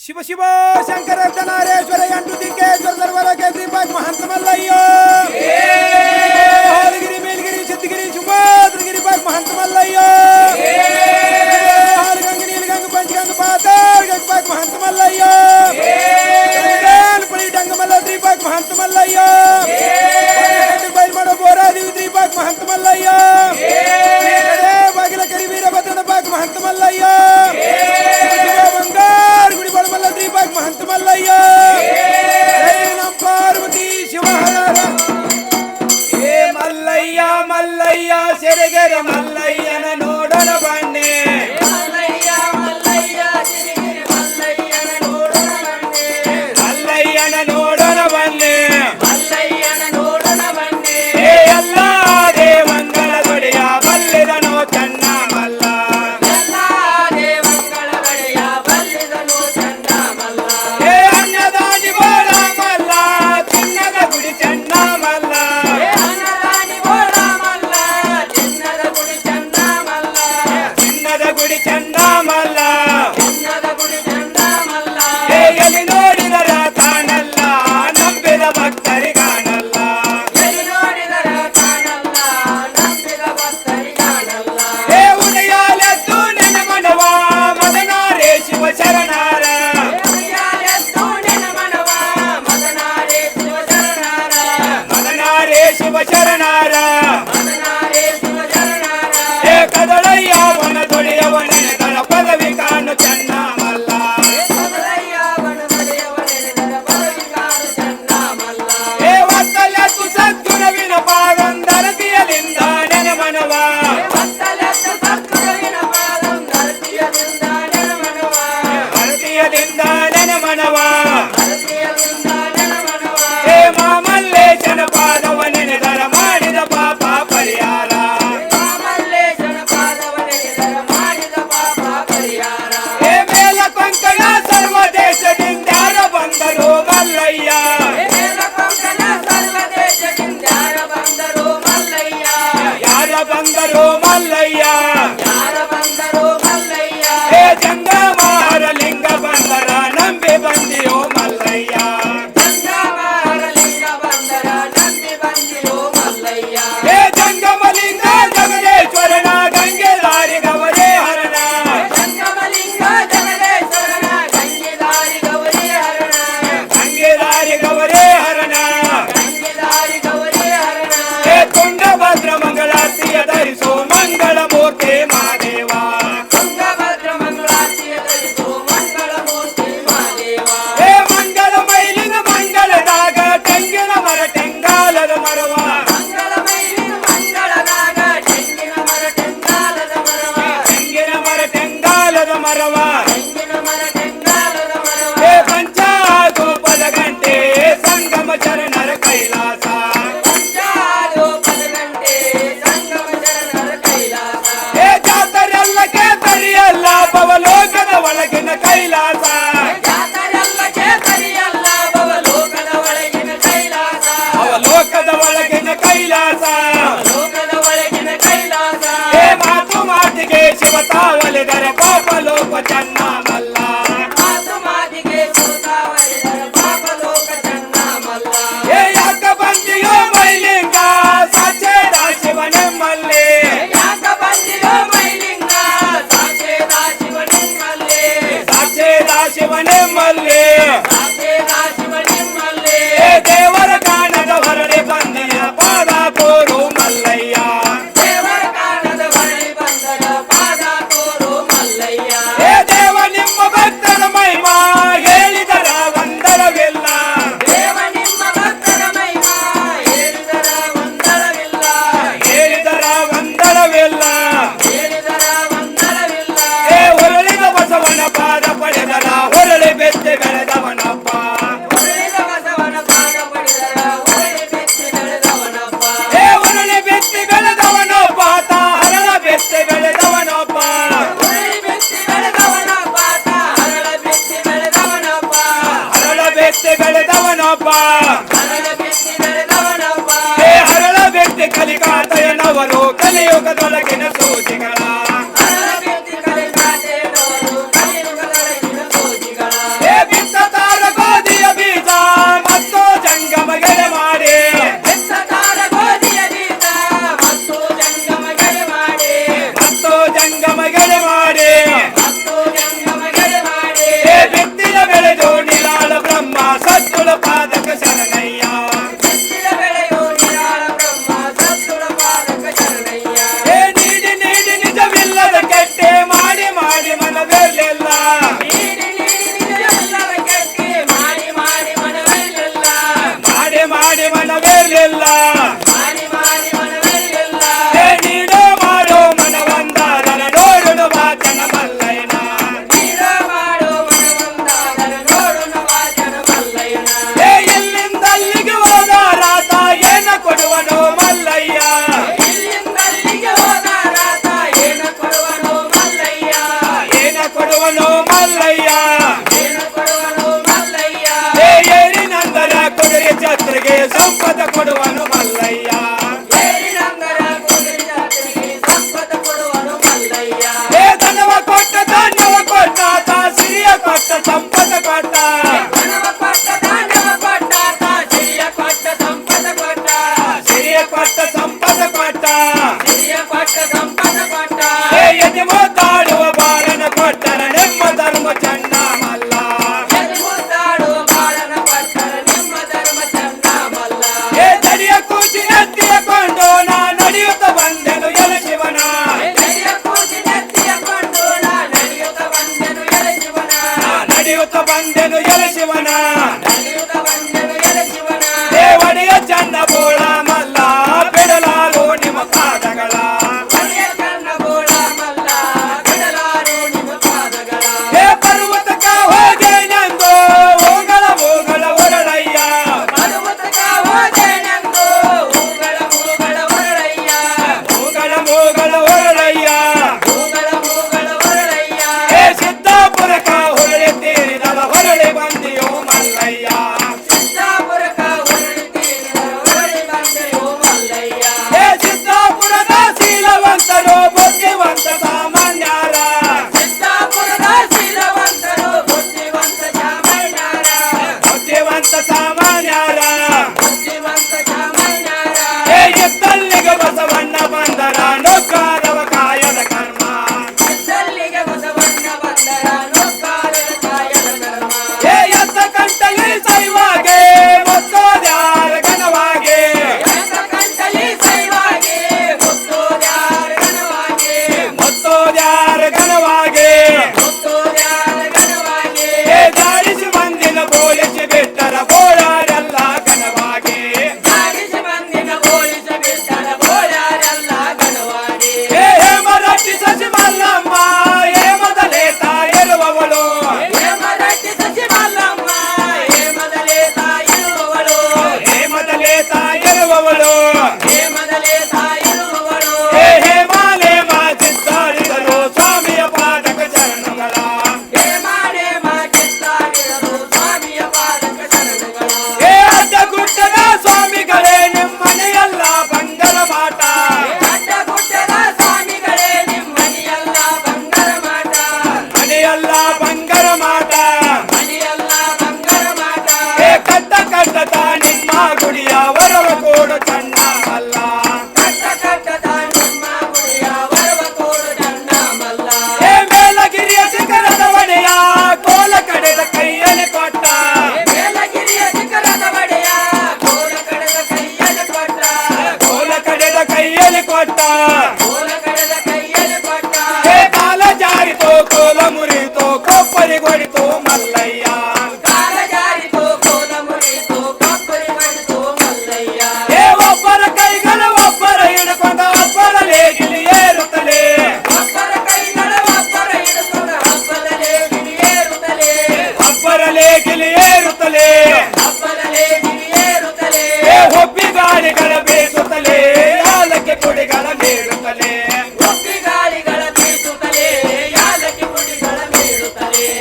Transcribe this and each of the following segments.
ಶಿವ ಶಿವ ಶಂಕರರ್ಧನಾರೇಶ್ವರ ಎಂಟು ದಿಕ್ಕೇಶ್ವರ ಸರ್ವಲೋಕ ಶ್ರೀಪಾದ್ ಮಹಂತ ಮಲ್ಲಯ್ಯ ಹಾಲಗಿರಿ ಮೇಲ್ಗಿರಿ ಸಿದ್ಧಗಿರಿ ಸುಮಾದ್ರಗಿರಿ ಪಾದ್ ಮಹಂತ ಮಲ್ಲಯ್ಯ ಹಾಲಗಂಗ ನೀಲಗಂಗ ಪಂಚಗಂಗ ಪಾತಾಳ ಗಂಗ ಪಾದ್ ಮಹಂತ ಮಲ್ಲಯ್ಯ ಪುಳಿ ಡಂಗ ಮಲ್ಲ ಶ್ರೀಪಾದ್ ಮಹಂತ ಮಲ್ಲಯ್ಯ ಬಯಲ್ ಮಾಡೋ ಬೋರಾದೇವಿ ಶ್ರೀಪಾದ್ ಮಹಂತ ಮಲ್ಲಯ್ಯ ಬಾಗಿಲ ಕರಿ ವೀರಭದ್ರನ ಪಾದ್ ಮಹಂತ ಮಲ್ಲಯ್ಯ ಬಂಗಾರ ಗುಡಿ ಬಡಮಲ್ಲ ಶ್ರೀಪಾದ್ ಮಹಂತ ಮಲ್ಲಯ್ಯ ನಮ್ ಪಾರ್ವತಿ ಶಿವಹರ ಏ ಮಲ್ಲಯ್ಯ ಮಲ್ಲಯ್ಯ ಸೆರೆಗೆರ ಮಲ್ಲಯ್ಯನ ನೋಡೋಣ ಬನ್ನಿ ಮಲ್ಲಯ್ಯನ ನೋಡೋಣ ಬನ್ನಿ ಏ ಎಲ್ಲ ದೇವಂಗಳ ದೊಡೆಯ ಬಲ್ಲಿದನೋ ಚನ್ನ ಮಲ್ಲ ಏ ಅನ್ನದಾನಿ ಬೋಳ ಮಲ್ಲ ಚಿನ್ನದ ಗುಡಿ ಚನ್ನ ಮಲ್ಲ ಚಿನ್ನದ ಗುಡಿ ಚನ್ನ ಮಲ್ಲ ಏ ಎಲ್ಲಿ ನೋಡಿದರ ತಾನಲ್ಲ ನಂಬಿದ ಭಕ್ತರಿಗಾನಲ್ಲ ಏ ಉದಯಾಲೆದ್ದು ನಿನ್ನ ಮನವ ಮದನಾರೇ ಶಿವ ಶರಣಾರ ಮದನಾರೇ ಶಿವ ಶರಣಾರ ಏ ಕದಳಯ್ಯ ವನ ದೊಡೆಯವ ನೆನೆದರ ಪದವಿ ಕಾಣು ಚನ್ನ ಮಲ್ಲ ಏ ಒತ್ತಲೆತ್ತು ಸದ್ಗುಣವಿನ ಪಾದೊಂದರತಿಯಲಿಂದ ನೆನೆ ಮನವ ಅರತಿಯದಿಂದ ನೆನೆ ಮನವ ಏ ಮಾಮಲ್ಲೇಶನ ಪಾದವ ನೆನೆದರ ಮಾಡಿದ ಪಾಪ ಪರಿಹಾರ ಏ ಮೇಲ ಕೊಂಕಣ ಸರ್ವ ದೇಶದಿಂದ ಯಾರ ಬಂದರು ಮಲ್ಲಯ್ಯ ಯಾರ ಬಂದರು ಮಲ್ಲಯ್ಯ ಏ ಜಂಗಮಾರ ಲಿಂಗ ಬಂದರ ನಂಬಿ ಬಂದಿಯೋ ಮಲ್ಲಯ್ಯ ಏ ಜಂಗಮಲಿಂಗ ಜಗದೇಶ್ವರನ ಗಂಗೆ ದಾರಿ ಗವರೇ ಹರಣ ಗಂಗೆ ದಾರಿ ಗವರೇ ಹರಣ ಏ ತುಂಗಭದ್ರ ಮಂಗಳಾರತಿಯ ಧರಿಸೋ ಮಂಗಳ ಮೂರ್ತಿ ಮಹಾದೇವ ಏ ಮಂಗಳ ಮೈಲಿನ ಮಂಗಳದಾಗ ತೆಂಗಿನ ಮರ ಟೆಂಗಾಲದ ಮರವ ತೆಂಗಿನ ಮರ ಟೆಂಗಾಲದ ಮರವ ಏ ಪಂಚಾಗೋಪದ ಗಂಟೆ ಸಂಗಮ ಶರಣರ ಕೈಲಾಸ ಏ ಜಾತರೆಲ್ಲಕ್ಕೆ ತರಿಯಲ್ಲ ಭವಲೋಕದ ಒಳಗಿನ ಕೈಲಾಸ ಅವಲೋಕದ ಒಳಗಿನ ಕೈಲಾಸ ಏ ಮಾತು ಮಾತಿಗೆ ಶಿವ ತಾವಲಿದರೆ ಪಾಪ ಲೋಕ ಚನ್ನ ಮಲ್ಲ ಏ ಯಾಕ ಬಂದಿಯೋ ಮೈಲಿಂಗ ಸಾಚೇದ ಶಿವನೆಮ್ಮಲ್ಲಿ ಸಾಚೇದ ಶಿವನೆಮ್ಮಲ್ಲಿ ಏ ದೇವರ ಕಾಣದ ಹೊರಡೆ ಬಂದಿಯ ಪಾದ ತೋರು ಮಲ್ಲಯ್ಯ ಏ ದೇವ ನಿಮ್ಮ ಭಕ್ತರ ಮಹಿಮಾ ಹೇಳಿದರ ವಂದನವಿಲ್ಲ ಹೇಳಿದರ ವಂದನವಿಲ್ಲ ಏ ಹೊರಳಿದ ಬಸವನ ಪಾದ ಪಡೆದರ ಹೊರಳಿ ಬೆತ್ತೆ ಬೆಳೆದವನಪ್ಪ ಏ ಹೊರಳಿ ಬೆತ್ತಿ ಬೆಳೆದವನೊಬ್ಬ ತಾ ಹರಳ ಬೆತ್ತೆ ಬೆಳೆದವನೊಬ್ಬ ಹರಳ ಬೆತ್ತೆ ಬೆಳೆದವನೊಬ್ಬ ಏ ಹರಳ ಬೆತ್ತೆ ಕಲಿಕಾತಯನವರು ಕಲಿಯುಗದೊಳಗಿನ ಸೂಚಿಗಳ ಏ ಸಂಪದ ಕೊಡುವನು ಮಲ್ಲಯ್ಯ ಏ ಧನವ ಕೊಟ್ಟ ಧಾನ್ಯವ ಕೊಟ್ಟ ಸಿರಿಯ ಕೊಟ್ಟ ಸಂಪದ ಕೊಟ್ಟ ಸಿರಿಯ ಕೊಟ್ಟ ಸಂಪದ ಕೊಟ್ಟ ಏ ಎದೆ ಮುದ್ದಾಡುವ ಬಾಳನ ಕೊಟ್ಟರ ನಿಮ್ಮ ಧರ್ಮ ಚಂಡ ಮಲ್ಲ ಏ ದಡಿಯ ಕೂಚಿ ನೆತ್ತಿಯ ಕೊಂಡು ನಾ ನಡೆಯುತ್ತ ಬಂದೆನು ಎಲ ಶಿವನ ನಡೆಯುತ್ತ ಬಂದೆನು ಎಲ ಶಿವನ ಏ ಒಡೆಯ ಚಂದ ಬೋಳ ಮಲ್ಲ ಬಿಡಲಾರು ನಿಮ್ಮ ಪಾದಗಳ ಏ ಪರ್ವತಕ ಹೋಗೇನೆಂದು ಹೋಗಳ ಹೋಗಳ ಹೊರಳಯ್ಯ ಹೋಗಳ ಹೋಗಳ ಹೊರಳಯ್ಯ ಏ ಸಿದ್ದಾಪುರಕ ಹೊರಳಿ ತೀರಿದವ ಹೊರಳಿ ಬಂದಿಯೋ ಮಲ್ಲಯ್ಯ ಏ ಸಿದ್ದಾಪುರದ ಶೀಲವಂತರು ಬುದ್ಧಿವಂತ ಸಾಮಾನ್ಯರ ಬುದ್ಧಿವಂತ ಸಾಮಾನ್ಯರ ಏ ಎತ್ತಲ್ಲಿಗೆ ಬಸವಣ್ಣ ಬಂದರ ನುಗ್ಗಾದವ ಕಾಯದ ಕರ್ಮ ಏ ಎತ್ತ ಕಂಟಲಿ ಸೈವಾಗೆ ಮುತ್ತೋದ್ಯಾರ ಘನವಾಗೆ ಮುತ್ತೋದ್ಯಾರ ಘನವಾಗೆ ಏ ಜಾಡಿಸಿ ಮಂದಿನ ಬೋಳಿಸಿ ಬಿಟ್ಟರ ಬೋಳಾರೆಲ್ಲ ಘನವಾಗಿ ಏ ಹೇಮರಟ್ಟಿ ಸಸಿ ಮಲ್ಲಮ್ಮ ಏ ಮೊದಲೇ ತಾಯಿರುವವಳು ಏ ಮೊದಲೇ ತಾಯಿರುವವಳು ಏ ಹೇಮಾಲೆ ಮಾಚಿದ್ದಾಡಿದರು ಸ್ವಾಮಿಯ ಪಾದಕ ಶರಣುಗಳ ಏ ಅಡ್ಡ ಗುಡ್ಡದ ಸ್ವಾಮಿಗಳೇ ನಿಮ್ಮನೆಯಲ್ಲ ಬಂಗರ ಮಾಟ ಮನೆಯಲ್ಲ ಬಂಗರ ಮಾಟ ಏ ಕಟ್ಟ ಕಟ್ಟದ ನಿಮ್ಮ ಗುಡಿಯ ವರವ ಕೋಡು ಚಂಡ ಮಲ್ಲ ಏ ಮೇಲಗಿರಿಯ ಶಿಖರದ ಒಡೆಯ ಕೋಲ ಕಡೆದ ಕೈಯಲ್ಲಿ ಕೊಟ್ಟ ಕೋಲ ಕಡೆದ ಕೈಯಲ್ಲಿ ಕೊಟ್ಟ ಏ ಕಾಲ ಜಾರಿತೋ ಕೋಲ ಮುರಿತೋ ಕೊಪ್ಪರಿಗೊಡಿತೋ ಮಲ್ಲಯ್ಯ ಏ ಒಬ್ಬರ ಕೈಗಳು ಒಬ್ಬರ ಹಿಡ್ಕೊಂಡ ಒಬ್ಬರ ಲೇಗಿಲಿ ಏರುತ್ತಲೇ ಒಬ್ಬರ ಲೇಗಿಲಿ ಏರುತ್ತಲೇ ಏ ಹೊಬ್ಬಿ ಗಾಳಿಗಳ ಬೀಸುತ್ತಲೇ ಯಾಲಕ್ಕೆ ಕುಡಿಗಳ ನೀಡುತ್ತಲೇ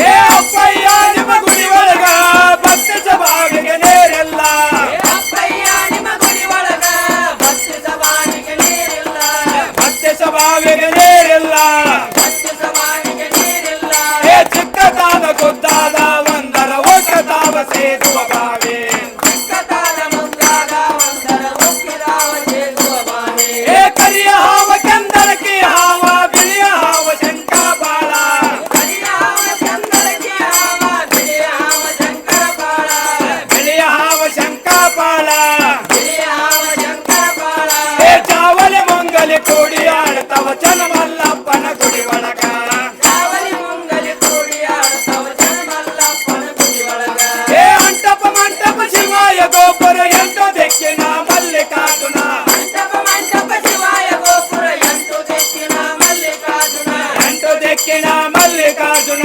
ಏ ಅಪ್ಪಯ್ಯ ನಿಮ್ಮ ಗುಡಿ ಒಳಗ ಬತ್ತಿಸ ಬಾವಿಗೆ ನೀರೆಲ್ಲ ಬತ್ತಿಸ ಬಾವಿಗೆ ನೀರಿಲ್ಲ ಏ ಚಿಕ್ಕದಾದ ಗುದ್ದಾದ ಒಂದರ ಒಕ್ಕದಾವ ಸೇದುವ ಬಾವಿ ಏ ಕರಿಯ ಹಾವ ಕೆಂದರಕಿ ಹಾವ ಬಿಳಿಯ ಹಾವ ಶಂಕರಪಾಳ ಬಿಳಿಯ ಹಾವ ಶಂಕರಪಾಳ ಏ ಚಾವಲಿ ಮಂಗಲಿ ಕೂಡಿ ಆಡ್ತವ ಚನ್ನಮಲ್ಲಪ್ಪನ ಗುಡಿ ಒಳಗ ಏ ಅಂಟಪ ಮಂಟಪ ಶಿವಾಯ ಗೋಪುರ ಎಂಟು ದಿಕ್ಕಿನ ಮಲ್ಲಿಕಾರ್ಜುನ ಎಂಟು ದಿಕ್ಕಿನ ಮಲ್ಲಿಕಾರ್ಜುನ